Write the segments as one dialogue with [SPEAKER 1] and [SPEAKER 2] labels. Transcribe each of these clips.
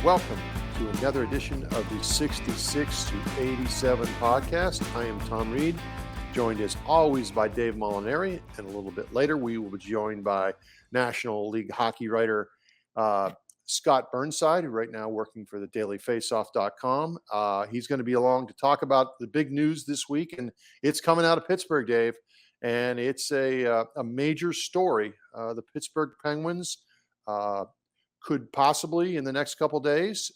[SPEAKER 1] Welcome to another edition of the 66 to 87 podcast. I am Tom Reed, joined as always by Dave Molinari, and a little bit later we will be joined by National League hockey writer Scott Burnside, who right now working for the dailyfaceoff.com. He's going to be along to talk about the big news this week, and it's coming out of Pittsburgh, Dave, and it's a major story. The Pittsburgh Penguins could possibly, in the next couple of days,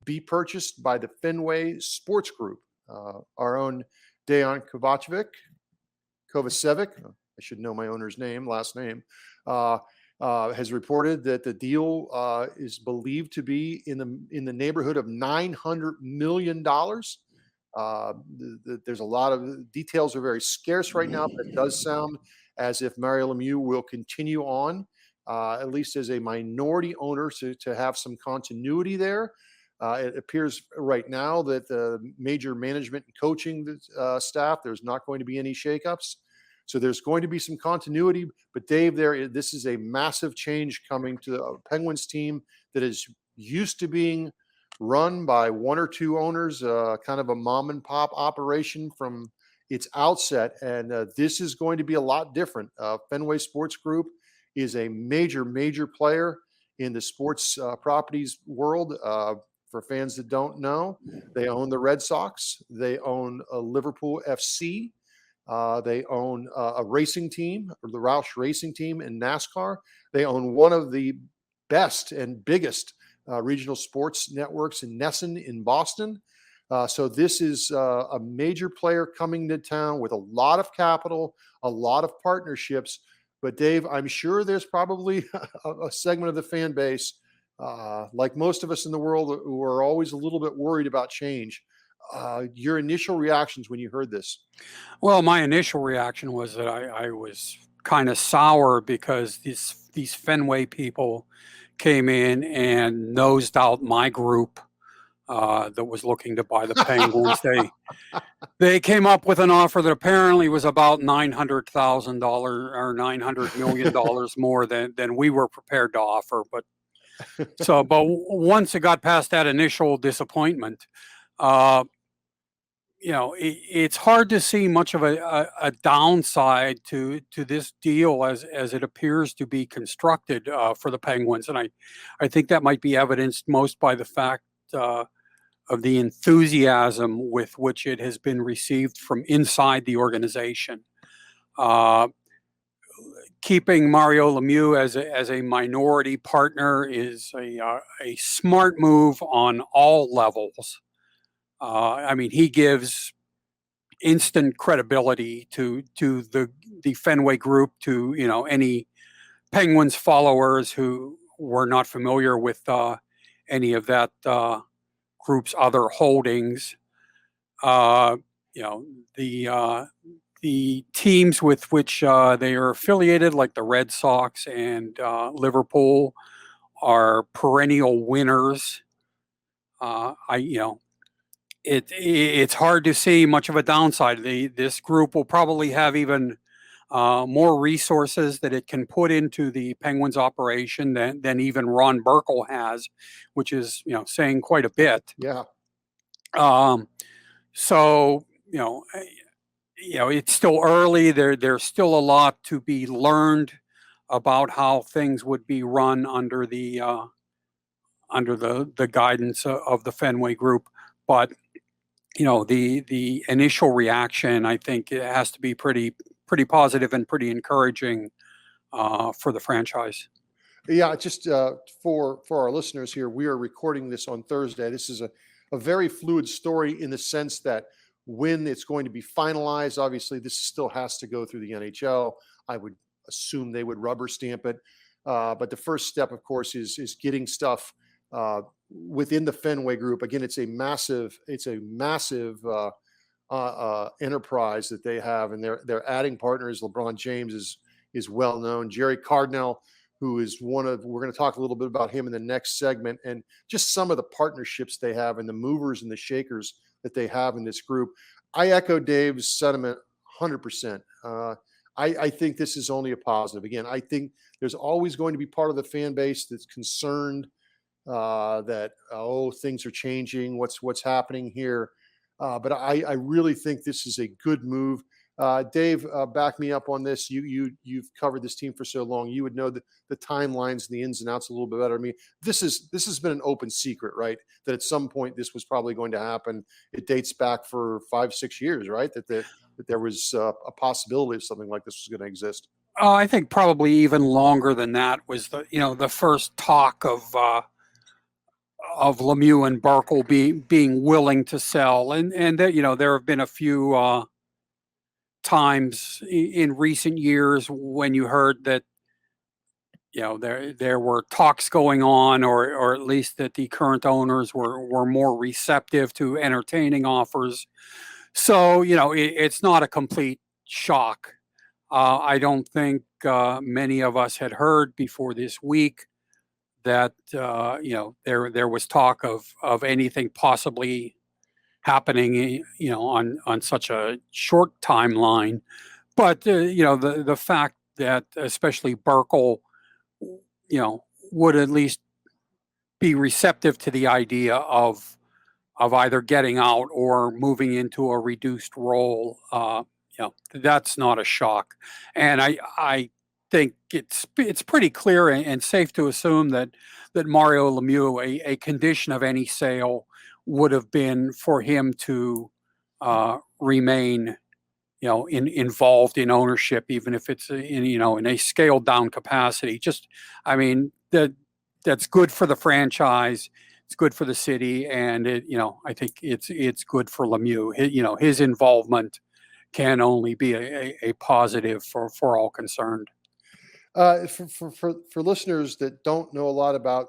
[SPEAKER 1] be purchased by the Fenway Sports Group. Our own Dejan Kovacevic, I should know my owner's last name, has reported that the deal is believed to be in the neighborhood of $900 million. There's a lot of details are very scarce right now, but it does sound as if Mario Lemieux will continue on, at least as a minority owner, to have some continuity there. It appears right now that the major management and coaching staff, there's not going to be any shakeups. So there's going to be some continuity. But Dave, this is a massive change coming to the Penguins team that is used to being run by one or two owners, kind of a mom and pop operation from its outset. And this is going to be a lot different. Fenway Sports Group is a major player in the sports properties world. For fans that don't know, they own the Red Sox. They own Liverpool FC. They own a racing team, or the Roush racing team in NASCAR. They own one of the best and biggest regional sports networks in Nesson in Boston. So this is a major player coming to town with a lot of capital, a lot of partnerships. But Dave, I'm sure there's probably a segment of the fan base, like most of us in the world, who are always a little bit worried about change. Your initial reactions when you heard this?
[SPEAKER 2] Well, my initial reaction was that I was kind of sour because these Fenway people came in and nosed out my group that was looking to buy the Penguins. They came up with an offer that apparently was about $900,000 or $900 million more than we were prepared to offer. But once it got past that initial disappointment, it's hard to see much of a downside to this deal as it appears to be constructed for the Penguins. And I think that might be evidenced most by the fact of the enthusiasm with which it has been received from inside the organization. Keeping Mario Lemieux as a minority partner is a smart move on all levels. He gives instant credibility to the Fenway Group, to any Penguins followers who were not familiar with any of that group's other holdings. The teams with which they are affiliated, like the Red Sox and Liverpool, are perennial winners. It's hard to see much of a downside. This group will probably have even more resources that it can put into the Penguins operation than even Ron Berkel has, which is saying quite a bit.
[SPEAKER 1] Yeah.
[SPEAKER 2] It's still early. There's still a lot to be learned about how things would be run under the guidance of the Fenway Group, but the initial reaction, I think, it has to be pretty positive and pretty encouraging for the franchise.
[SPEAKER 1] Yeah, just for our listeners here, we are recording this on Thursday. This is a very fluid story in the sense that when it's going to be finalized, obviously this still has to go through the NHL. I would assume they would rubber stamp it. But the first step, of course, is getting stuff within the Fenway Group. Again, it's a massive enterprise that they have, and they're adding partners. LeBron James is well known. Jerry Cardinell, who is we're going to talk a little bit about him in the next segment, and just some of the partnerships they have and the movers and the shakers that they have in this group. I echo Dave's sentiment 100%. I think this is only a positive. Again, I think there's always going to be part of the fan base that's concerned that, things are changing. What's happening here? But I really think this is a good move. Dave, back me up on this. You've covered this team for so long. You would know the timelines and the ins and outs a little bit better. I mean, this has been an open secret, right? That at some point this was probably going to happen. It dates back for 5-6 years, right? That there was a possibility of something like this was going to exist.
[SPEAKER 2] I think probably even longer than that was the first talk of Lemieux and Berkel being willing to sell, and there have been a few times in recent years when you heard that there were talks going on, or at least that the current owners were more receptive to entertaining offers. So it's not a complete shock. I don't think many of us had heard before this week that there was talk of anything possibly happening on such a short timeline. But the fact that especially Burkle would at least be receptive to the idea of either getting out or moving into a reduced role, that's not a shock. And I think it's pretty clear and safe to assume that Mario Lemieux, a condition of any sale would have been for him to remain involved in ownership, even if it's in a scaled down capacity. That's good for the franchise. It's good for the city, and I think it's good for Lemieux. His involvement can only be a positive for all concerned.
[SPEAKER 1] For listeners that don't know a lot about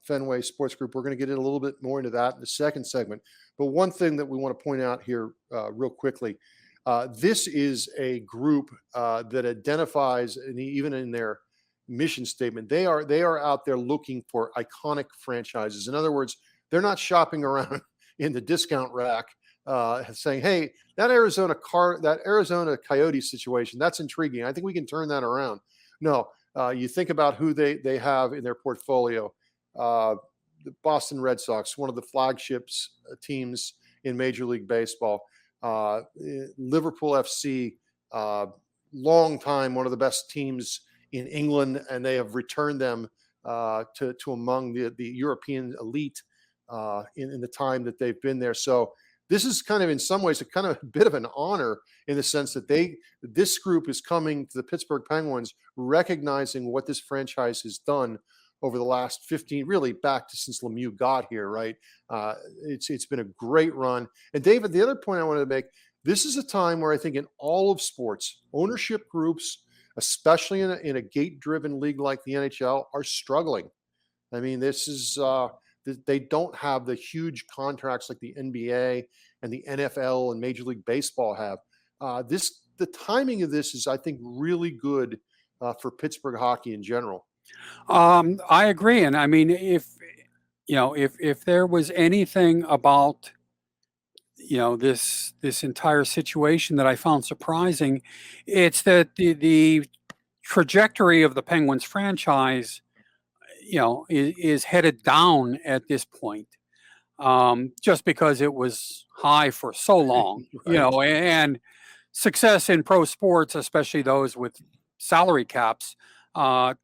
[SPEAKER 1] Fenway Sports Group, we're going to get a little bit more into that in the second segment. But one thing that we want to point out here real quickly, this is a group that identifies, and even in their mission statement, they are out there looking for iconic franchises. In other words, they're not shopping around in the discount rack saying, hey, that Arizona Coyote situation, that's intriguing. I think we can turn that around. No, you think about who they have in their portfolio. The Boston Red Sox, one of the flagships teams in Major League Baseball. Liverpool FC, long time one of the best teams in England, and they have returned them to among the European elite in the time that they've been there. So this is kind of, in some ways, a bit of an honor in the sense that this group is coming to the Pittsburgh Penguins, recognizing what this franchise has done over the last 15, really back to since Lemieux got here, right? It's been a great run. And David, the other point I wanted to make, this is a time where I think in all of sports, ownership groups, especially in a gate-driven league like the NHL, are struggling. I mean, this is they don't have the huge contracts like the NBA and the NFL and Major League Baseball have. The timing of this is, I think, really good for Pittsburgh hockey in general.
[SPEAKER 2] I agree, and I mean, if there was anything about this entire situation that I found surprising, it's that the trajectory of the Penguins franchise, is headed down at this point, just because it was high for so long,
[SPEAKER 1] Right.
[SPEAKER 2] and success in pro sports, especially those with salary caps,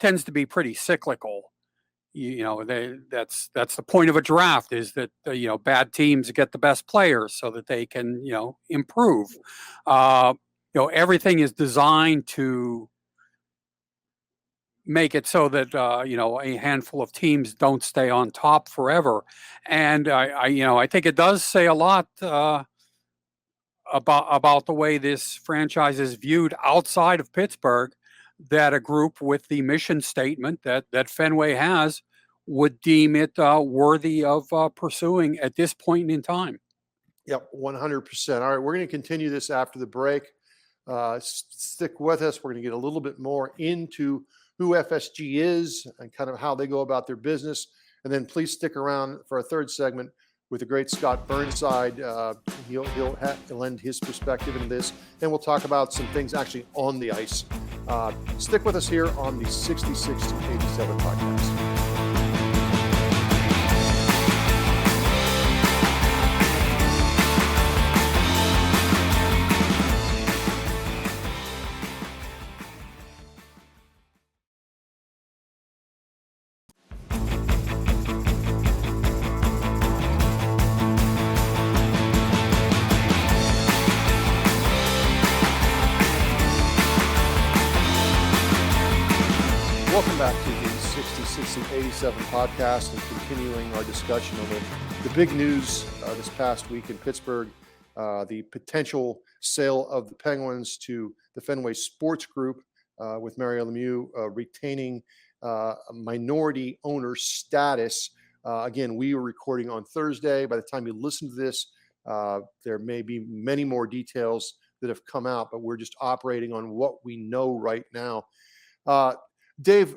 [SPEAKER 2] tends to be pretty cyclical. That's the point of a draft, is that bad teams get the best players so that they can improve. Everything is designed to make it so that a handful of teams don't stay on top forever, and I think it does say a lot about the way this franchise is viewed outside of Pittsburgh, that a group with the mission statement that Fenway has would deem it worthy of pursuing at this point in time.
[SPEAKER 1] Yep, 100%. All right, we're going to continue this after the break. Stick with us. We're going to get a little bit more into who FSG is and kind of how they go about their business. And then please stick around for a third segment with the great Scott Burnside. He'll lend his perspective into this. Then we'll talk about some things actually on the ice. Stick with us here on the 66 to 87 podcast. Seat 87 podcast and continuing our discussion on the big news this past week in Pittsburgh, the potential sale of the Penguins to the Fenway Sports Group with Mario Lemieux retaining a minority owner status. Again, we were recording on Thursday. By the time you listen to this, there may be many more details that have come out, but we're just operating on what we know right now. Dave,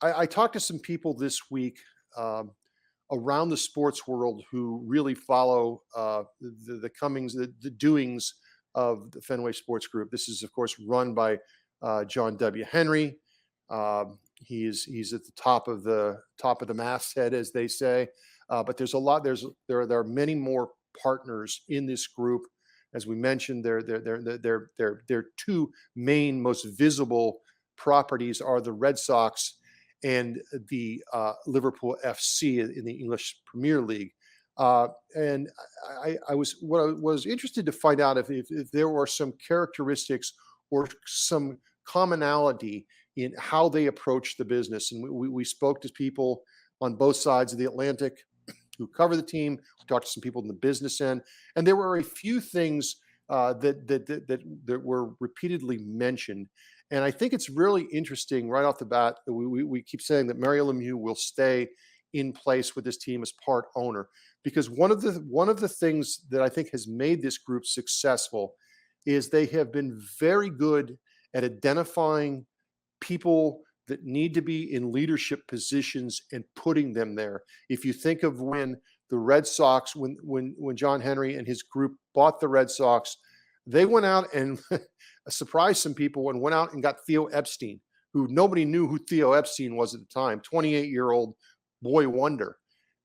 [SPEAKER 1] I talked to some people this week around the sports world who really follow the comings, the doings of the Fenway Sports Group. This is, of course, run by John W. Henry. He's at the top of the masthead, as they say. But there's a lot. There are many more partners in this group. As we mentioned, their two main, most visible properties are the Red Sox and the Liverpool FC in the English Premier League. And I was interested to find out if there were some characteristics or some commonality in how they approach the business. And we spoke to people on both sides of the Atlantic who cover the team. We talked to some people in the business end, and there were a few things that were repeatedly mentioned. And I think it's really interesting right off the bat that we keep saying that Mario Lemieux will stay in place with this team as part owner, because one of the things that I think has made this group successful is they have been very good at identifying people that need to be in leadership positions and putting them there. If you think of when the Red Sox, when John Henry and his group bought the Red Sox, they went out and surprised some people and went out and got Theo Epstein, who nobody knew who Theo Epstein was at the time, 28-year-old boy wonder.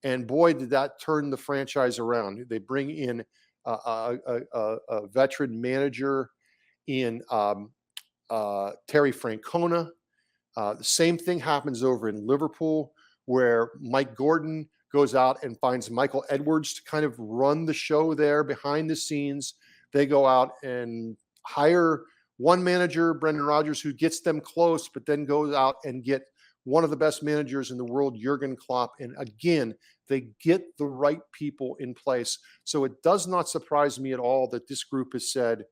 [SPEAKER 1] And boy, did that turn the franchise around. They bring in a veteran manager in Terry Francona. The same thing happens over in Liverpool, where Mike Gordon goes out and finds Michael Edwards to kind of run the show there behind the scenes. They go out and hire one manager, Brendan Rodgers, who gets them close, but then goes out and get one of the best managers in the world, Jurgen Klopp. And again, they get the right people in place. So it does not surprise me at all that this group has said,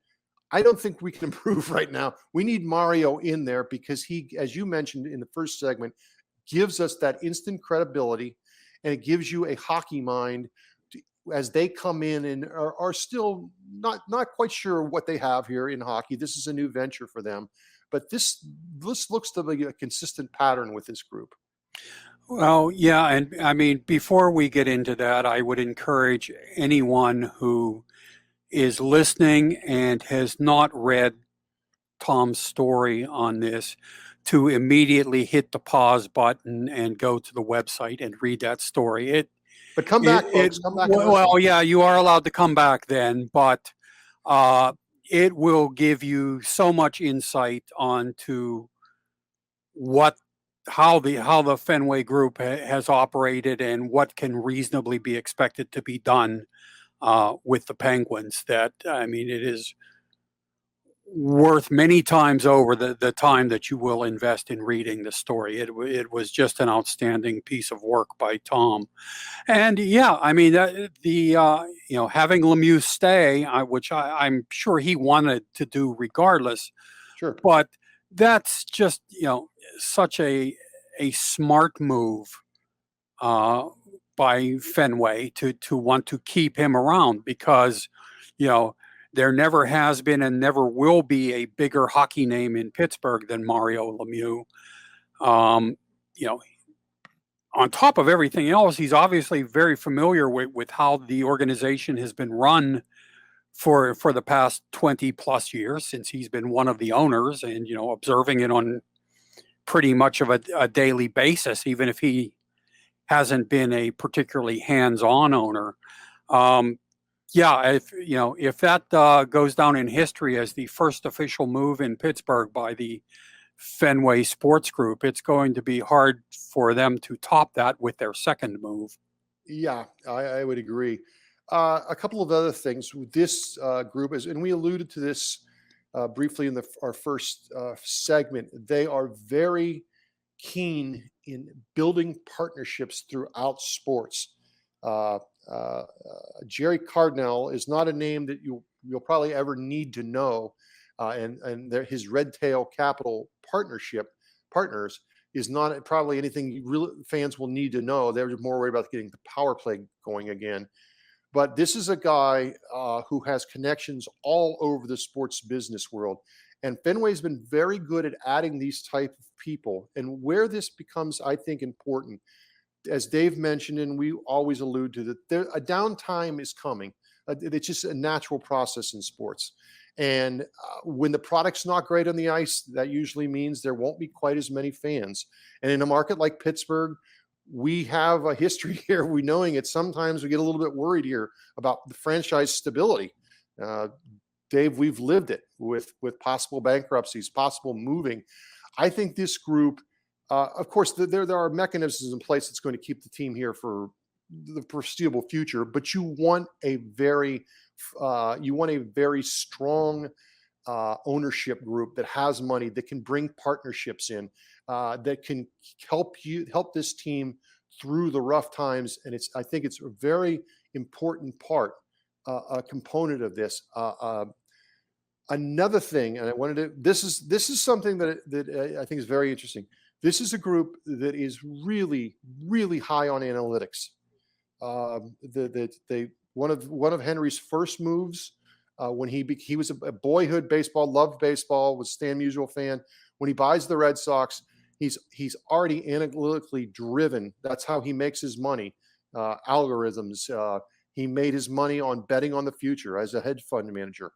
[SPEAKER 1] I don't think we can improve right now. We need Mario in there because he, as you mentioned in the first segment, gives us that instant credibility, and it gives you a hockey mind as they come in and are still not quite sure what they have here in hockey. This is a new venture for them, but this looks to be a consistent pattern with this group.
[SPEAKER 2] Well, yeah, and I mean, before we get into that, I would encourage anyone who is listening and has not read Tom's story on this to immediately hit the pause button and go to the website and read that story.
[SPEAKER 1] But come back, folks. Come back.
[SPEAKER 2] Well, yeah, you are allowed to come back then, but it will give you so much insight onto how the Fenway Group has operated and what can reasonably be expected to be done with the Penguins. That, I mean, it is worth many times over the time that you will invest in reading the story. It was just an outstanding piece of work by Tom. And yeah, I mean, having Lemieux stay, which I'm sure he wanted to do regardless.
[SPEAKER 1] Sure.
[SPEAKER 2] But that's just, such a smart move by Fenway to want to keep him around, because, there never has been and never will be a bigger hockey name in Pittsburgh than Mario Lemieux. On top of everything else, he's obviously very familiar with how the organization has been run for the past 20 plus years, since he's been one of the owners, and, observing it on pretty much of a daily basis, even if he hasn't been a particularly hands-on owner. Yeah, if that goes down in history as the first official move in Pittsburgh by the Fenway Sports Group, it's going to be hard for them to top that with their second move.
[SPEAKER 1] Yeah, I would agree. A couple of other things with this group is, and we alluded to this briefly in our first segment, they are very keen in building partnerships throughout sports. Jerry Cardinal is not a name that you'll probably ever need to know, and his Red Tail Capital partners is not probably anything fans will need to know. They're more worried about getting the power play going again. But this is a guy who has connections all over the sports business world. And Fenway's been very good at adding these type of people. And where this becomes, I think, important, as Dave mentioned, and we always allude to, that a downtime is coming. It's just a natural process in sports. And when the product's not great on the ice, that usually means there won't be quite as many fans. And in a market like Pittsburgh, we have a history here. We knowing it. Sometimes we get a little bit worried here about the franchise stability. Dave, we've lived it with possible bankruptcies, possible moving. I think this group, of course, there are mechanisms in place that's going to keep the team here for the foreseeable future. But you want a very strong ownership group that has money, that can bring partnerships in, that can help this team through the rough times. And I think it's a very important part, a component of this. Another thing, and I wanted to, this is something that I think is very interesting. This is a group that is really, really high on analytics. One of Henry's first moves, when he was a boyhood baseball, loved baseball, was Stan Musial fan. When he buys the Red Sox, he's already analytically driven. That's how he makes his money. Algorithms. He made his money on betting on the future as a hedge fund manager.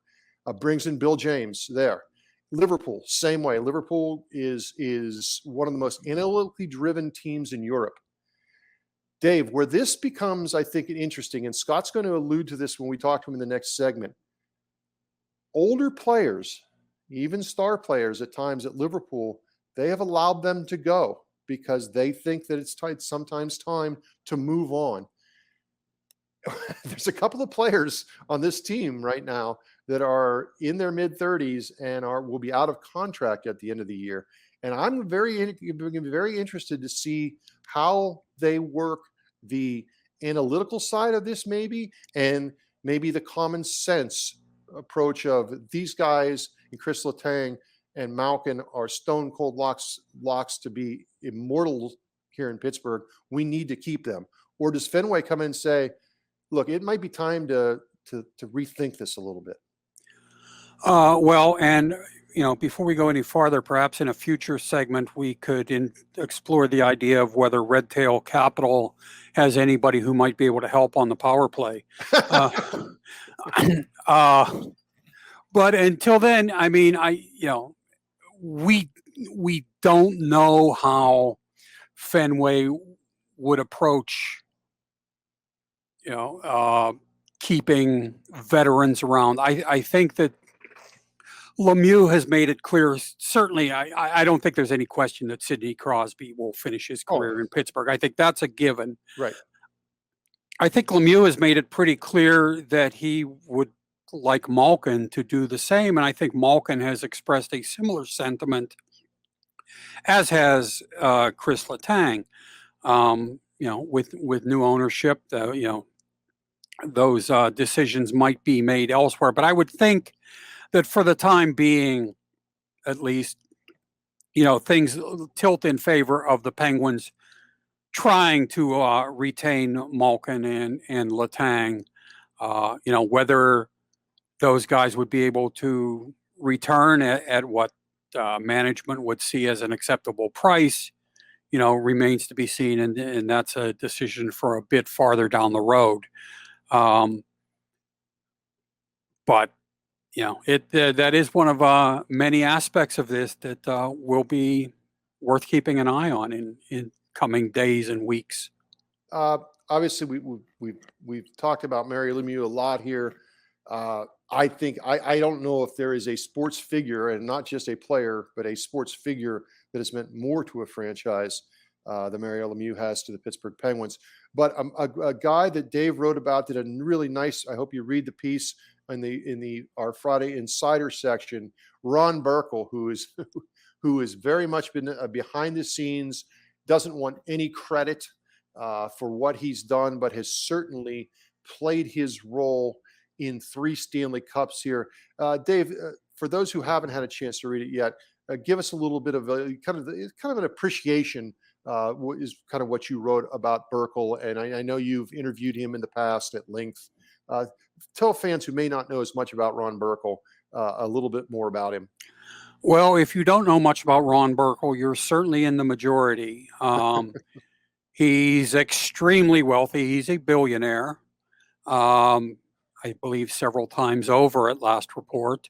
[SPEAKER 1] Brings in Bill James there. Liverpool, same way. Liverpool is one of the most analytically driven teams in Europe. Dave, where this becomes, I think, interesting, and Scott's going to allude to this when we talk to him in the next segment. Older players, even star players at times at Liverpool, they have allowed them to go because they think that it's sometimes time to move on. There's a couple of players on this team right now that are in their mid-30s and will be out of contract at the end of the year. And I'm very interested to see how they work the analytical side of this, maybe, and maybe the common sense approach of these guys and Chris Letang and Malkin are stone cold locks to be immortal here in Pittsburgh. We need to keep them. Or does Fenway come in and say, look, it might be time to rethink this a little bit?
[SPEAKER 2] Well, and before we go any farther, perhaps in a future segment, we could explore the idea of whether Red Tail Capital has anybody who might be able to help on the power play. But until then, I mean, we don't know how Fenway would approach, keeping veterans around. I think that Lemieux has made it clear. Certainly, I don't think there's any question that Sidney Crosby will finish his career in Pittsburgh. I think that's a given.
[SPEAKER 1] Right.
[SPEAKER 2] I think Lemieux has made it pretty clear that he would like Malkin to do the same, and I think Malkin has expressed a similar sentiment, as has Chris Letang. With new ownership, those decisions might be made elsewhere. But I would think that for the time being, at least, things tilt in favor of the Penguins trying to retain Malkin and Letang. Whether those guys would be able to return at what management would see as an acceptable price, remains to be seen, and that's a decision for a bit farther down the road. But that is one of many aspects of this that will be worth keeping an eye on in coming days and weeks.
[SPEAKER 1] Obviously, we've talked about Mario Lemieux a lot here. I think I don't know if there is a sports figure, and not just a player, but a sports figure that has meant more to a franchise than Mario Lemieux has to the Pittsburgh Penguins. But a guy that Dave wrote about did a really nice. I hope you read the piece in our Friday Insider section. Ron Berkel, who is very much been behind the scenes doesn't want any credit for what he's done, but has certainly played his role in 3 Stanley Cups here. Dave, for those who haven't had a chance to read it yet, give us a little bit of a kind of an appreciation. Is kind of what you wrote about Burkle, and I know you've interviewed him in the past at length. Tell fans who may not know as much about Ron Burkle a little bit more about him.
[SPEAKER 2] Well, if you don't know much about Ron Burkle, you're certainly in the majority. He's extremely wealthy. He's a billionaire. I believe several times over at last report.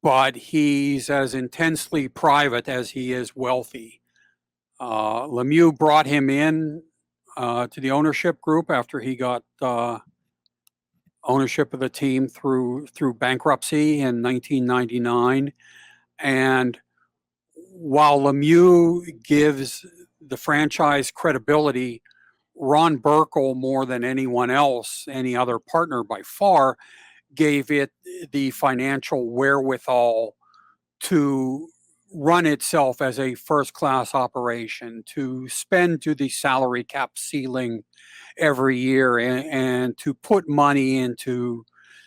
[SPEAKER 2] But he's as intensely private as he is wealthy. Lemieux brought him in to the ownership group after he got ownership of the team through bankruptcy in 1999. And while Lemieux gives the franchise credibility, Ron Burkle, more than anyone else, any other partner by far, gave it the financial wherewithal to run itself as a first-class operation, to spend to the salary cap ceiling every year, and to put money into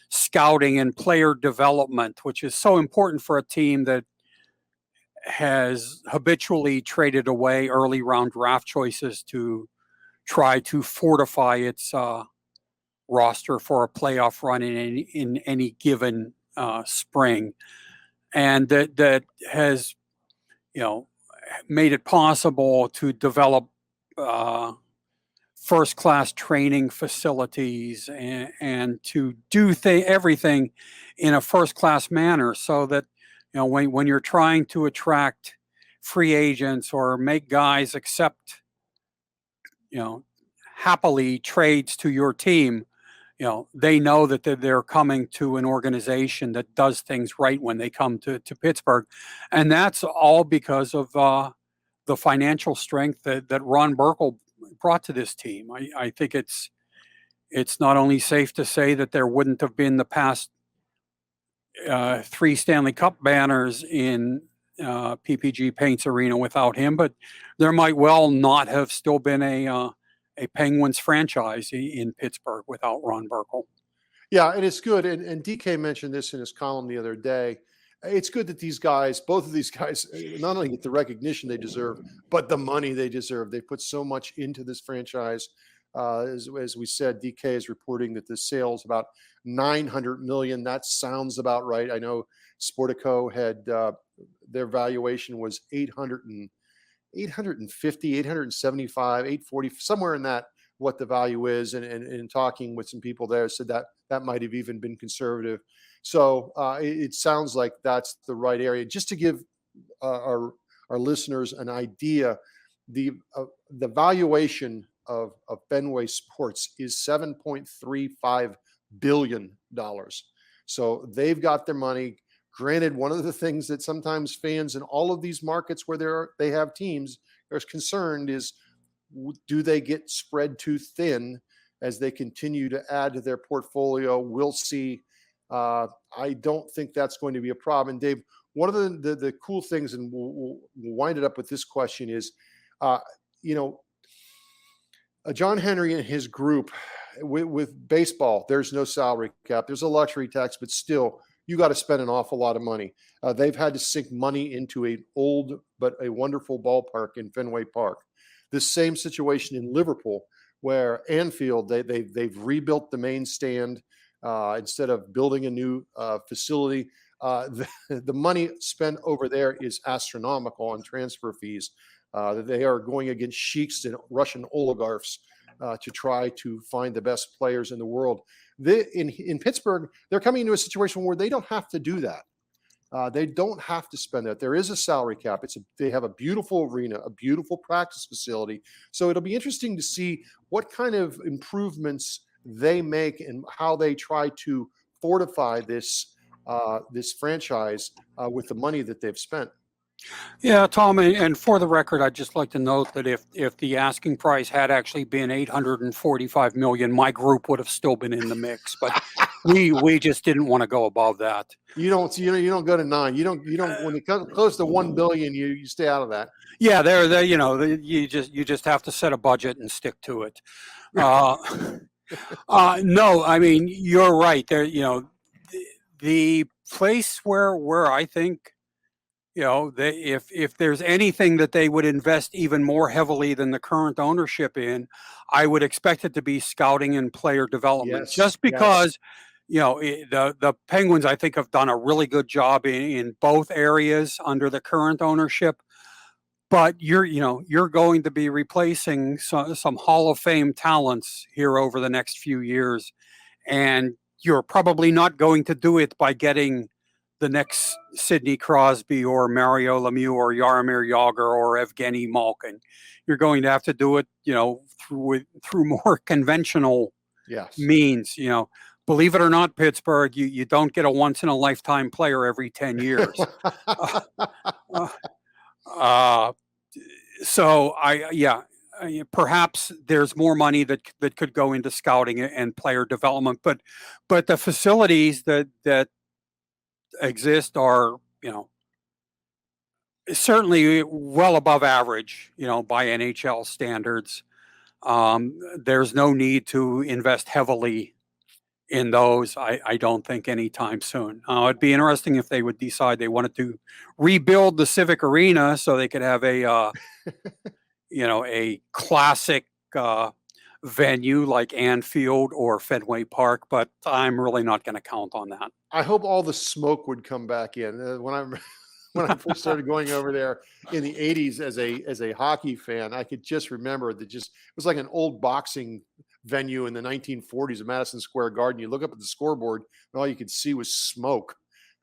[SPEAKER 2] scouting and player development, which is so important for a team that has habitually traded away early round draft choices to try to fortify its roster for a playoff run in any given spring. And that has, made it possible to develop first-class training facilities and to do everything in a first-class manner, so that when you're trying to attract free agents or make guys accept happily trades to your team, they know that they're coming to an organization that does things right when they come to Pittsburgh. And that's all because of the financial strength that Ron Burkle brought to this team. I think it's not only safe to say that there wouldn't have been the past 3 Stanley Cup banners in PPG Paints Arena without him, but there might well not have still been a Penguins franchise in Pittsburgh without Ron Burkle.
[SPEAKER 1] Yeah, and it's good. And DK mentioned this in his column the other day. It's good that these guys, both of these guys, not only get the recognition they deserve, but the money they deserve. They put so much into this franchise. As we said, DK is reporting that the sales about $900 million. That sounds about right. I know Sportico had their valuation was 850, 875, 840, somewhere in that, what the value is. And talking with some people there said that might have even been conservative. So it sounds like that's the right area. Just to give our listeners an idea, the valuation of Fenway Sports is $7.35 billion. So they've got their money. Granted, one of the things that sometimes fans in all of these markets where they have teams are concerned is, do they get spread too thin as they continue to add to their portfolio? We'll see. I don't think that's going to be a problem. And Dave, one of the cool things, and we'll wind it up with this question, is, John Henry and his group with baseball, there's no salary cap. There's a luxury tax, but still, you got to spend an awful lot of money. They've had to sink money into an old but a wonderful ballpark in Fenway Park. This same situation in Liverpool, where Anfield, they've rebuilt the main stand instead of building a new facility. The money spent over there is astronomical on transfer fees. They are going against sheiks and Russian oligarchs to try to find the best players in the world. In Pittsburgh, they're coming into a situation where they don't have to do that. They don't have to spend that. There is a salary cap. They have a beautiful arena, a beautiful practice facility. So it'll be interesting to see what kind of improvements they make and how they try to fortify this franchise with the money that they've spent.
[SPEAKER 2] Yeah, Tom, and for the record, I'd just like to note that if the asking price had actually been $845 million, my group would have still been in the mix. But we just didn't want to go above that.
[SPEAKER 1] You don't go to 9. You don't when it comes close to 1 billion, you stay out of that.
[SPEAKER 2] Yeah, you just have to set a budget and stick to it. No, I mean, you're right. There, the place where I think, if there's anything that they would invest even more heavily than the current ownership in, I would expect it to be scouting and player development.
[SPEAKER 1] Yes,
[SPEAKER 2] Just because, the Penguins, I think, have done a really good job in both areas under the current ownership. But you're going to be replacing some Hall of Fame talents here over the next few years, and you're probably not going to do it by getting the next Sidney Crosby or Mario Lemieux or Jaromir Jagr or Evgeny Malkin. You're going to have to do it, through more conventional means. Believe it or not, Pittsburgh, you don't get a once in a lifetime player every 10 years. So perhaps there's more money that could go into scouting and player development, but the facilities that exist are, certainly well above average, by NHL standards. There's no need to invest heavily in those, I don't think, anytime soon. It'd be interesting if they would decide they wanted to rebuild the Civic Arena so they could have a classic venue like Anfield or Fenway Park, but I'm really not going to count on that.
[SPEAKER 1] I hope all the smoke would come back in. When I first started going over there in the 80s as a hockey fan, I could just remember that it was like an old boxing venue in the 1940s at Madison Square Garden. You look up at the scoreboard and all you could see was smoke.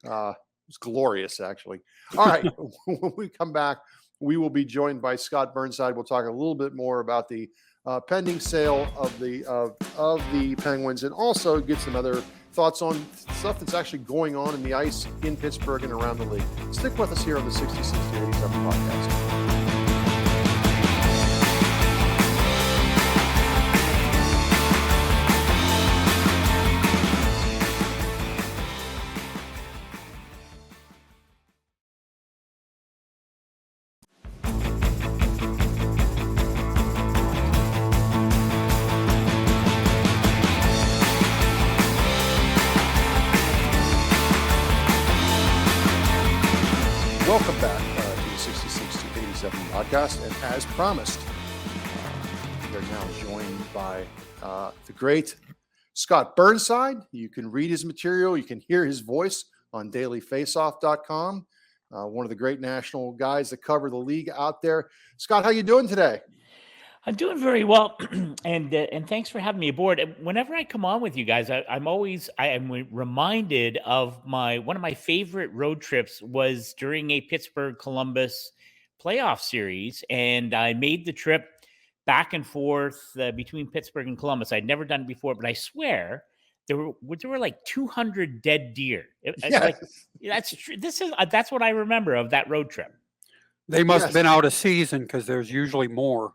[SPEAKER 1] It was glorious, actually. All right. When we come back, we will be joined by Scott Burnside. We'll talk a little bit more about the pending sale of the Penguins, and also get some other thoughts on stuff that's actually going on in the ice in Pittsburgh and around the league. Stick with us here on the 60-60-87 podcast. Welcome back to the 60-60-87 podcast, and as promised, we are now joined by the great Scott Burnside. You can read his material, you can hear his voice on dailyfaceoff.com. One of the great national guys that cover the league out there. Scott, how you doing today?
[SPEAKER 3] I'm doing very well, and thanks for having me aboard. Whenever I come on with you guys, I am reminded of one of my favorite road trips was during a Pittsburgh-Columbus playoff series, and I made the trip back and forth between Pittsburgh and Columbus. I'd never done it before, but I swear there were like 200 dead deer. That's true. That's what I remember of that road trip.
[SPEAKER 2] They must have been out of season because there's usually more.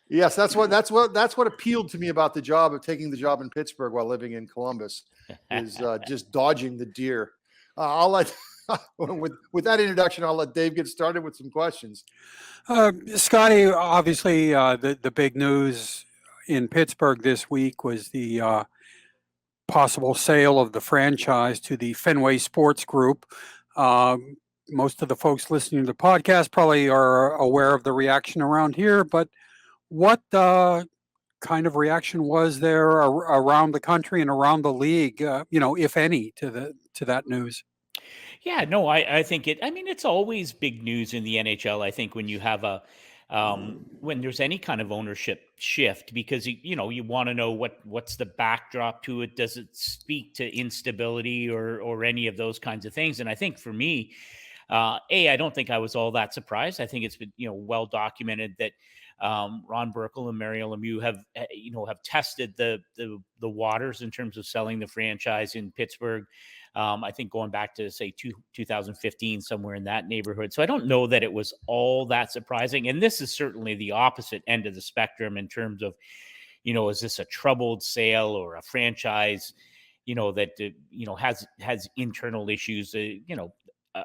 [SPEAKER 1] Yes, that's what appealed to me about the job of taking the job in Pittsburgh while living in Columbus is just dodging the deer. I'll let with that introduction, I'll let Dave get started with some questions.
[SPEAKER 2] Scotty, obviously, the big news in Pittsburgh this week was the possible sale of the franchise to the Fenway Sports Group. Most of the folks listening to the podcast probably are aware of the reaction around here, but what kind of reaction was there around the country and around the league, if any, to that news?
[SPEAKER 3] Yeah, no, I think it's always big news in the NHL. I think when you have when there's any kind of ownership shift, because you want to know what's the backdrop to it. Does it speak to instability or any of those kinds of things? And I think for me, I don't think I was all that surprised. I think it's been well documented that Ron Burkle and Mario Lemieux have tested the waters in terms of selling the franchise in Pittsburgh. I think going back to say 2015, somewhere in that neighborhood. So I don't know that it was all that surprising. And this is certainly the opposite end of the spectrum in terms of is this a troubled sale or a franchise, that has internal issues? Uh,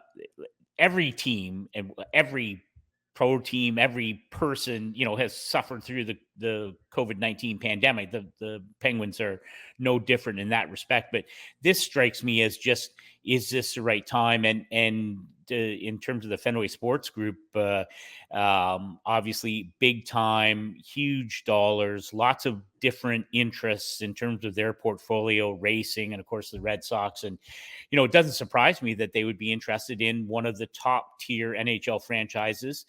[SPEAKER 3] every team and every pro team, every person, has suffered through the COVID-19 pandemic. The Penguins are no different in that respect. But this strikes me as just, is this the right time? And in terms of the Fenway Sports Group, obviously big time, huge dollars, lots of different interests in terms of their portfolio, racing, and of course the Red Sox. And it doesn't surprise me that they would be interested in one of the top tier NHL franchises.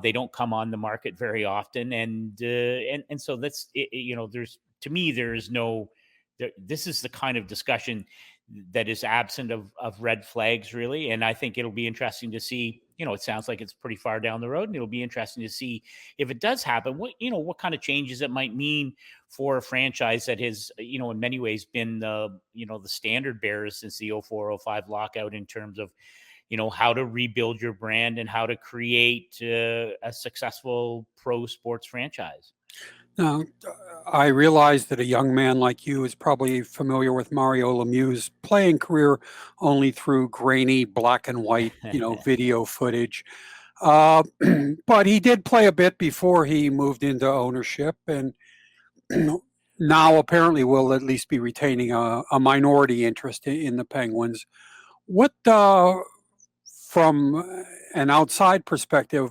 [SPEAKER 3] They don't come on the market very often, and so that's there's, to me, there is no. This is the kind of discussion that is absent of red flags, really. And I think it'll be interesting to see. It sounds like it's pretty far down the road, and it'll be interesting to see if it does happen, what kind of changes it might mean for a franchise that has, in many ways been the standard bearer since the 04-05 lockout in terms of, how to rebuild your brand and how to create a successful pro sports franchise.
[SPEAKER 2] Now, I realize that a young man like you is probably familiar with Mario Lemieux's playing career only through grainy black and white, video footage. But he did play a bit before he moved into ownership, and now apparently will at least be retaining a minority interest in the Penguins. What, from an outside perspective,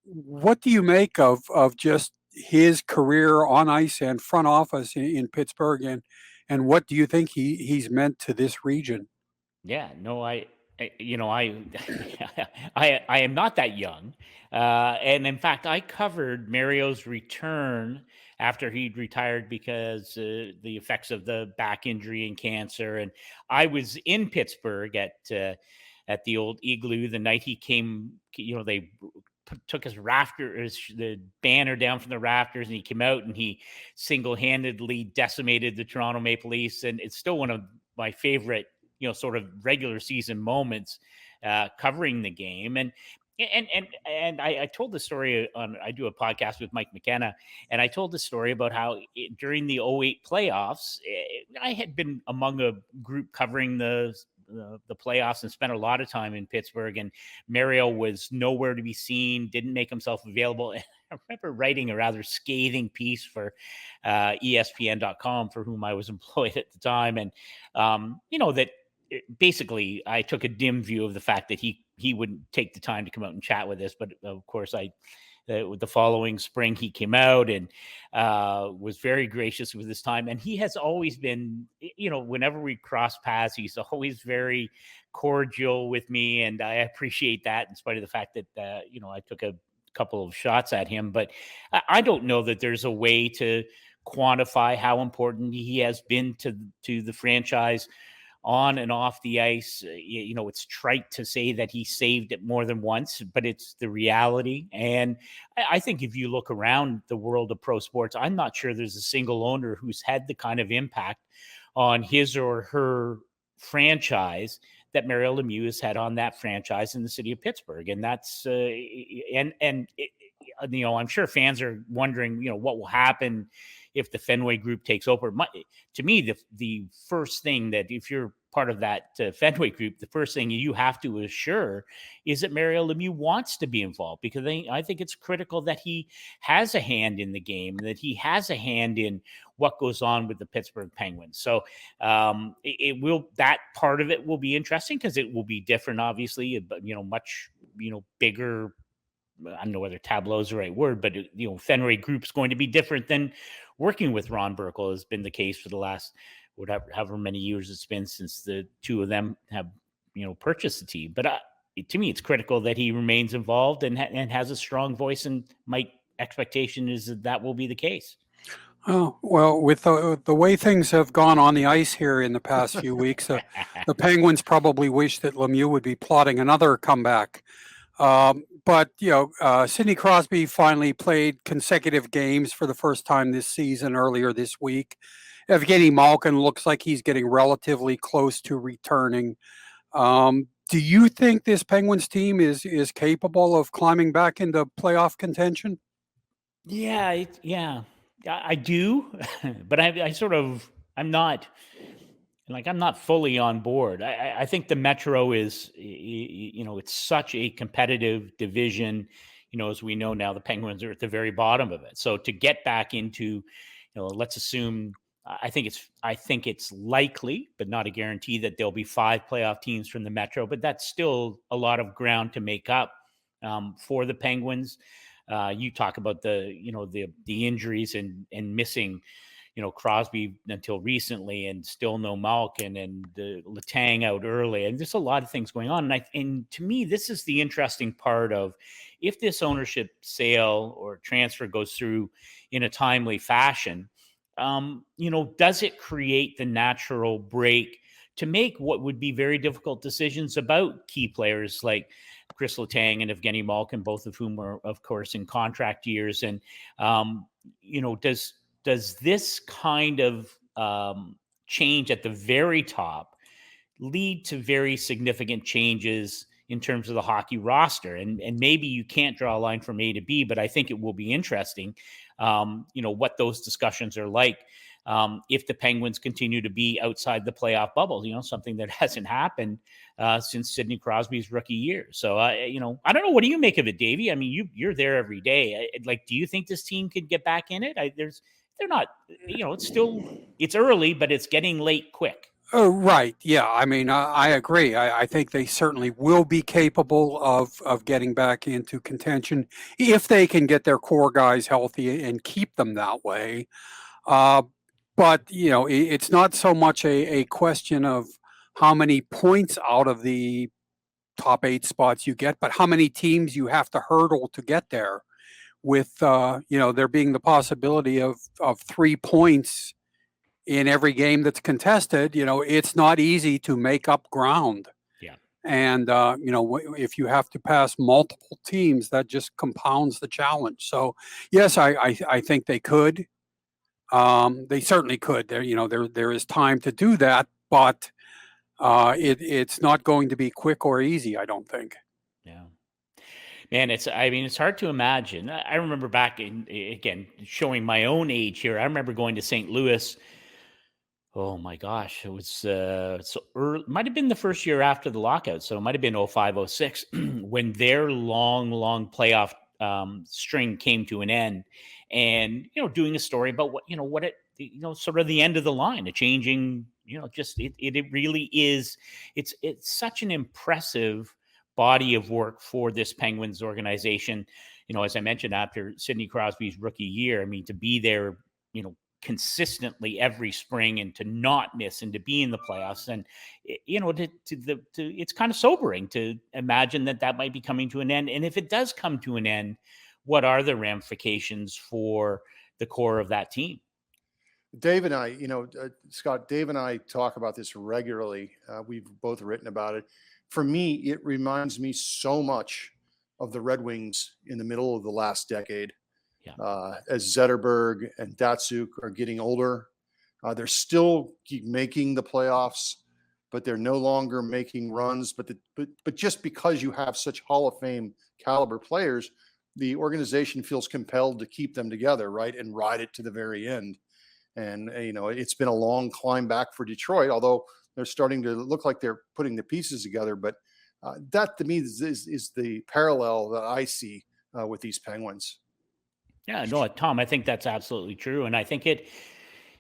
[SPEAKER 2] what do you make of just his career on ice and front office in Pittsburgh, and what do you think he's meant to this region?
[SPEAKER 3] Yeah, no, I I am not that young, and in fact, I covered Mario's return after he'd retired because the effects of the back injury and cancer, and I was in Pittsburgh at the old Igloo the night he came. They took his the banner down from the rafters, and he came out and he single-handedly decimated the Toronto Maple Leafs. And it's still one of my favorite, sort of regular season moments covering the game. And I told the story I do a podcast with Mike McKenna, and I told the story about how during the 08 playoffs, I had been among a group covering the playoffs and spent a lot of time in Pittsburgh, and Mario was nowhere to be seen, didn't make himself available. And I remember writing a rather scathing piece for ESPN.com, for whom I was employed at the time. And, that basically I took a dim view of the fact that he wouldn't take the time to come out and chat with us. But of course, the following spring, he came out and was very gracious with his time. And he has always been, whenever we cross paths, he's always very cordial with me. And I appreciate that, in spite of the fact that, I took a couple of shots at him. But I don't know that there's a way to quantify how important he has been to the franchise on and off the ice. It's trite to say that he saved it more than once, but it's the reality. And I think if you look around the world of pro sports, I'm not sure there's a single owner who's had the kind of impact on his or her franchise that Mario Lemieux has had on that franchise in the city of Pittsburgh. And that's I'm sure fans are wondering, what will happen if the Fenway Group takes over. To me, the first thing that, if you're part of that Fenway Group, the first thing you have to assure is that Mario Lemieux wants to be involved, because I think it's critical that he has a hand in the game, that he has a hand in what goes on with the Pittsburgh Penguins. So that part of it will be interesting, because it will be different, obviously, but much bigger. I don't know whether tableau is the right word, but Fenway Group's going to be different than working with Ron Burkle has been the case for the last however many years it's been since the two of them have purchased the team. But to me, it's critical that he remains involved and has a strong voice. And my expectation is that will be the case.
[SPEAKER 2] Oh, well, with the way things have gone on the ice here in the past few weeks, the Penguins probably wish that Lemieux would be plotting another comeback. But Sidney Crosby finally played consecutive games for the first time this season earlier this week. Evgeny Malkin looks like he's getting relatively close to returning. Do you think this Penguins team is capable of climbing back into playoff contention?
[SPEAKER 3] Yeah. I do, but I'm not I'm not fully on board. I think the Metro is, it's such a competitive division. As we know now, the Penguins are at the very bottom of it. So to get back into, let's assume, I think it's likely, but not a guarantee, that there'll be 5 playoff teams from the Metro. But that's still a lot of ground to make up for the Penguins. You talk about the injuries and missing, Crosby until recently, and still no Malkin, and the Letang out early, and there's a lot of things going on. And to me, this is the interesting part of, if this ownership sale or transfer goes through in a timely fashion, does it create the natural break to make what would be very difficult decisions about key players like Chris Letang and Evgeny Malkin, both of whom are, of course, in contract years? And does this kind of change at the very top lead to very significant changes in terms of the hockey roster? And maybe you can't draw a line from A to B, but I think it will be interesting, what those discussions are like if the Penguins continue to be outside the playoff bubble, something that hasn't happened since Sidney Crosby's rookie year. So, I don't know. What do you make of it, Davey? I mean, you're there every day. Do you think this team could get back in it? They're not, it's early, but it's getting late quick.
[SPEAKER 2] Oh, right. Yeah. I mean, I agree. I think they certainly will be capable of getting back into contention if they can get their core guys healthy and keep them that way. But, it's not so much a question of how many points out of the top 8 spots you get, but how many teams you have to hurdle to get there, with, there being the possibility of 3 points in every game that's contested. It's not easy to make up ground.
[SPEAKER 3] Yeah.
[SPEAKER 2] And, if you have to pass multiple teams, that just compounds the challenge. So, yes, I think they could. They certainly could. There is time to do that, but it's not going to be quick or easy, I don't think.
[SPEAKER 3] Yeah. Man, it's hard to imagine. I remember back again, showing my own age here. I remember going to St. Louis. Oh my gosh, it was so early. Might have been the first year after the lockout, so it might have been 05, 06 when their long playoff string came to an end, and doing a story about sort of the end of the line, a changing, just it really is. It's such an impressive body of work for this Penguins organization. As I mentioned, after Sidney Crosby's rookie year, I mean, to be there, consistently every spring, and to not miss, and to be in the playoffs, and it's kind of sobering to imagine that might be coming to an end. And if it does come to an end, what are the ramifications for the core of that team?
[SPEAKER 1] Dave and I, Scott, Dave and I talk about this regularly. We've both written about it. For me, it reminds me so much of the Red Wings in the middle of the last decade.
[SPEAKER 3] Yeah.
[SPEAKER 1] As Zetterberg and Datsuk are getting older, they're still keep making the playoffs, but they're no longer making runs. But just because you have such Hall of Fame caliber players, the organization feels compelled to keep them together, right, and ride it to the very end. And it's been a long climb back for Detroit, although they're starting to look like they're putting the pieces together. But that to me is the parallel that I see with these Penguins.
[SPEAKER 3] Yeah, no, Tom, I think that's absolutely true. And I think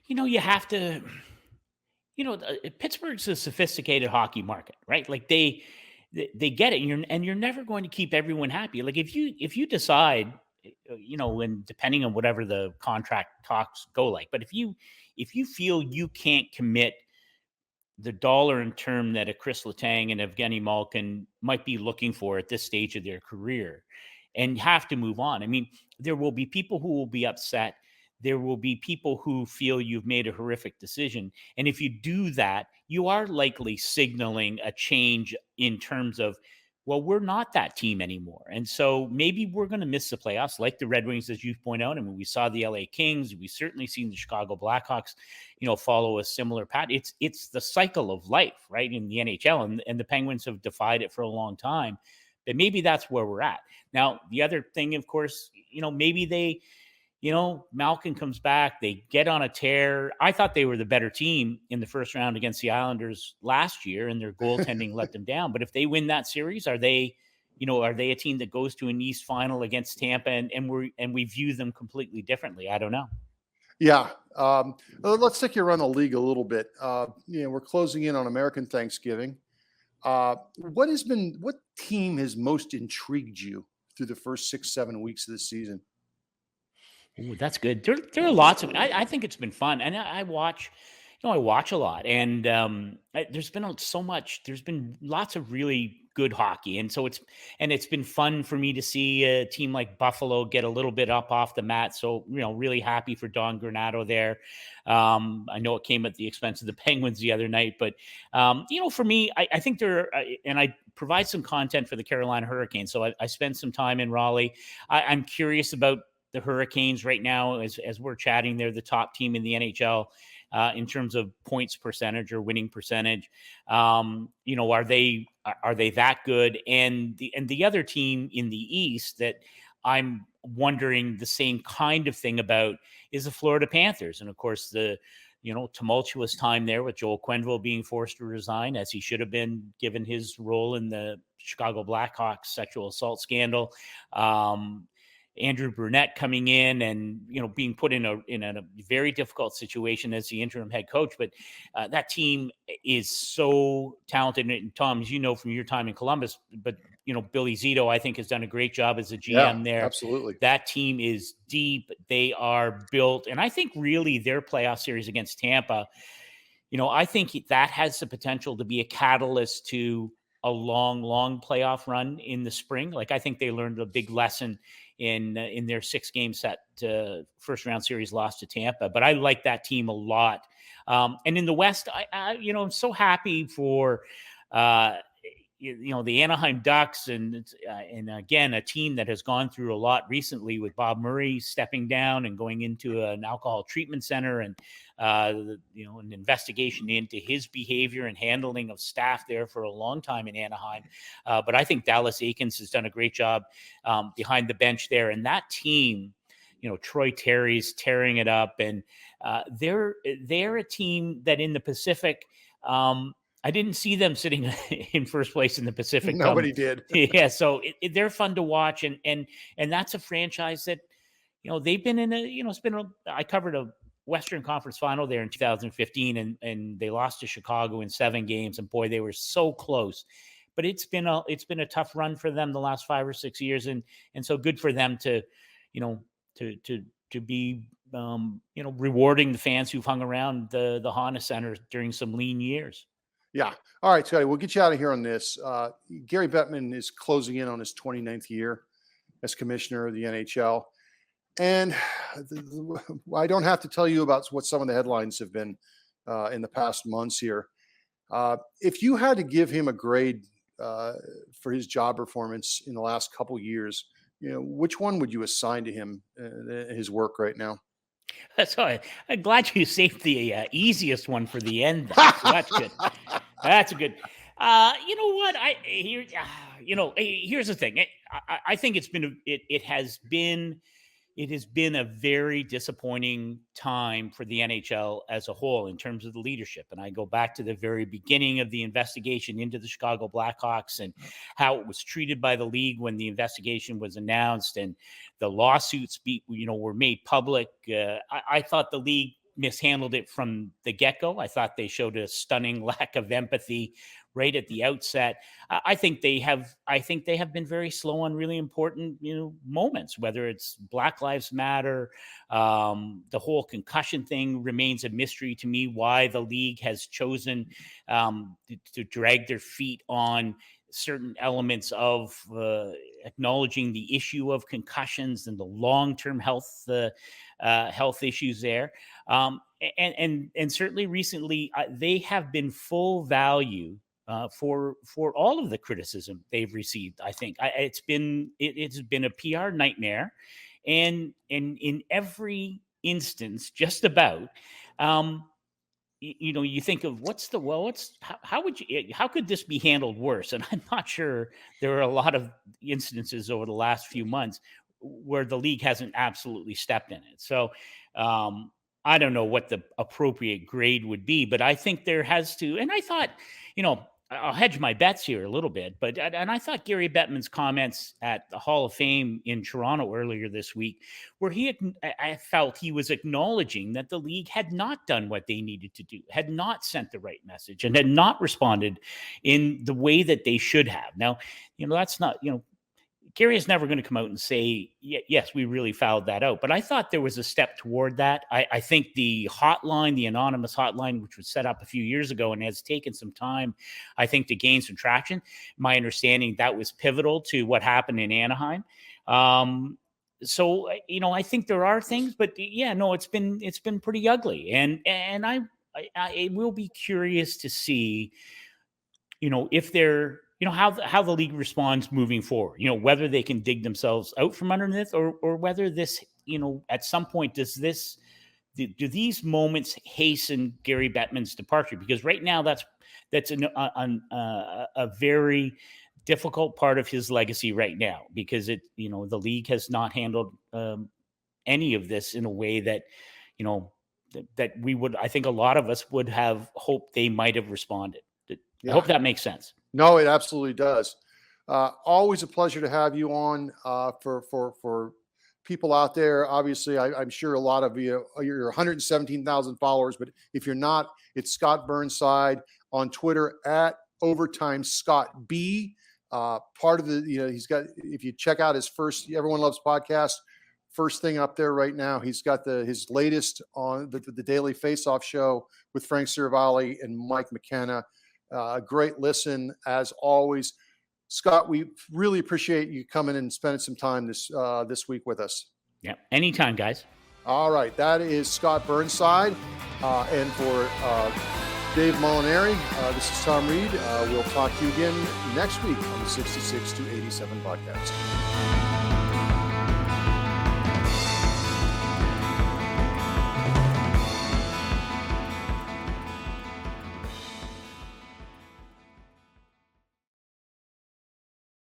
[SPEAKER 3] you have to, Pittsburgh's a sophisticated hockey market, right? Like they get it, and you're never going to keep everyone happy. Like if you decide, and depending on whatever the contract talks go like, but if you feel you can't commit the dollar and term that a Chris Letang and Evgeny Malkin might be looking for at this stage of their career, and have to move on. I mean, there will be people who will be upset. There will be people who feel you've made a horrific decision. And if you do that, you are likely signaling a change in terms of, well, we're not that team anymore. And so maybe we're going to miss the playoffs, like the Red Wings, as you point out. I mean, we saw the LA Kings. We certainly seen the Chicago Blackhawks, follow a similar path. It's the cycle of life, right, in the NHL. And the Penguins have defied it for a long time. But maybe that's where we're at. Now, the other thing, of course, maybe they Malkin comes back. They get on a tear. I thought they were the better team in the first round against the Islanders last year, and their goaltending let them down. But if they win that series, are they a team that goes to an East final against Tampa, and we view them completely differently? I don't know.
[SPEAKER 1] Yeah. Let's take you around the league a little bit. We're closing in on American Thanksgiving. What team has most intrigued you through the first 6-7 weeks of the season?
[SPEAKER 3] Ooh, that's good. There are lots of. I think it's been fun, and I watch. I watch a lot, and there's been so much. There's been lots of really good hockey, and so it's been fun for me to see a team like Buffalo get a little bit up off the mat. So really happy for Don Granato there. I know it came at the expense of the Penguins the other night, but for me, I think and I provide some content for the Carolina Hurricanes. So I spent some time in Raleigh. I'm curious about the Hurricanes right now, as we're chatting. They're the top team in the NHL in terms of points percentage or winning percentage. Are they that good? And the other team in the East that I'm wondering the same kind of thing about is the Florida Panthers. And of course, the tumultuous time there with Joel Quenneville being forced to resign, as he should have been, given his role in the Chicago Blackhawks sexual assault scandal. Andrew Brunette coming in and being put in a very difficult situation as the interim head coach, but that team is so talented. And Tom, as you know from your time in Columbus, but Billy Zito, I think, has done a great job as a GM there.
[SPEAKER 1] Absolutely,
[SPEAKER 3] that team is deep. They are built, and I think really their playoff series against Tampa, I think that has the potential to be a catalyst to a long playoff run in the spring. Like, I think they learned a big lesson in their 6-game set first round series loss to Tampa. But I like that team a lot. And in the West, I'm so happy for the Anaheim Ducks, and again, a team that has gone through a lot recently with Bob Murray stepping down and going into an alcohol treatment center, and an investigation into his behavior and handling of staff there for a long time in Anaheim. But I think Dallas Eakins has done a great job behind the bench there, and that team, Troy Terry's tearing it up, and they're a team that in the Pacific. I didn't see them sitting in first place in the Pacific.
[SPEAKER 1] Nobody did.
[SPEAKER 3] Yeah, so they're fun to watch, and that's a franchise that they've been in I covered a Western Conference final there in 2015, and they lost to Chicago in 7 games, and boy, they were so close. But it's been a tough run for them the last 5 or 6 years, and so good for them to be rewarding the fans who've hung around the Honda Center during some lean years.
[SPEAKER 1] Yeah. All right, Scotty, we'll get you out of here on this. Gary Bettman is closing in on his 29th year as commissioner of the NHL. And I don't have to tell you about what some of the headlines have been in the past months here. If you had to give him a grade for his job performance in the last couple years, which one would you assign to him, his work right now?
[SPEAKER 3] So I'm glad you saved the easiest one for the end. So that's good. That's a good. You know what? Here's the thing. I think it has been a very disappointing time for the NHL as a whole in terms of the leadership. And I go back to the very beginning of the investigation into the Chicago Blackhawks and how it was treated by the league when the investigation was announced and the lawsuits were made public. I thought the league mishandled it from the get-go. I thought they showed a stunning lack of empathy right at the outset. I think they have been very slow on really important, moments, whether it's Black Lives Matter. The whole concussion thing remains a mystery to me, why the league has chosen to drag their feet on certain elements of acknowledging the issue of concussions and the long-term health issues there. And certainly recently, they have been full value for all of the criticism they've received. I think it's been a PR nightmare, and in every instance, just about. You think of how could this be handled worse? And I'm not sure there are a lot of instances over the last few months where the league hasn't absolutely stepped in it. So I don't know what the appropriate grade would be, but I think there has to. And I thought, I'll hedge my bets here a little bit, and I thought Gary Bettman's comments at the Hall of Fame in Toronto earlier this week, where I felt he was acknowledging that the league had not done what they needed to do, had not sent the right message, and had not responded in the way that they should have. Now, that's not, Gary is never going to come out and say, yes, we really fouled that out. But I thought there was a step toward that. I think the hotline, the anonymous hotline, which was set up a few years ago and has taken some time, I think, to gain some traction. My understanding, that was pivotal to what happened in Anaheim. So, I think there are things, but it's been pretty ugly. And I will be curious to see, if they're, how the league responds moving forward, whether they can dig themselves out from underneath or whether this, at some point, do these moments hasten Gary Bettman's departure? Because right now that's a very difficult part of his legacy right now, because the league has not handled any of this in a way that, that we would, I think a lot of us would have hoped they might have responded. I hope that makes sense.
[SPEAKER 1] No, it absolutely does. Always a pleasure to have you on for people out there. Obviously, I'm sure a lot of you, you're 117,000 followers, but if you're not, it's Scott Burnside on Twitter at Overtime Scott B. Part of the, he's got, if you check out his first Everyone Loves podcast, first thing up there right now, he's got his latest on the Daily Face-Off show with Frank Cervalli and Mike McKenna. Great listen as always. Scott, we really appreciate you coming and spending some time this week with us.
[SPEAKER 3] Yeah, anytime, guys.
[SPEAKER 1] All right, that is Scott Burnside, and for Dave Molinari, this is Tom Reed. We'll talk to you again next week on the 66 to 87 podcast.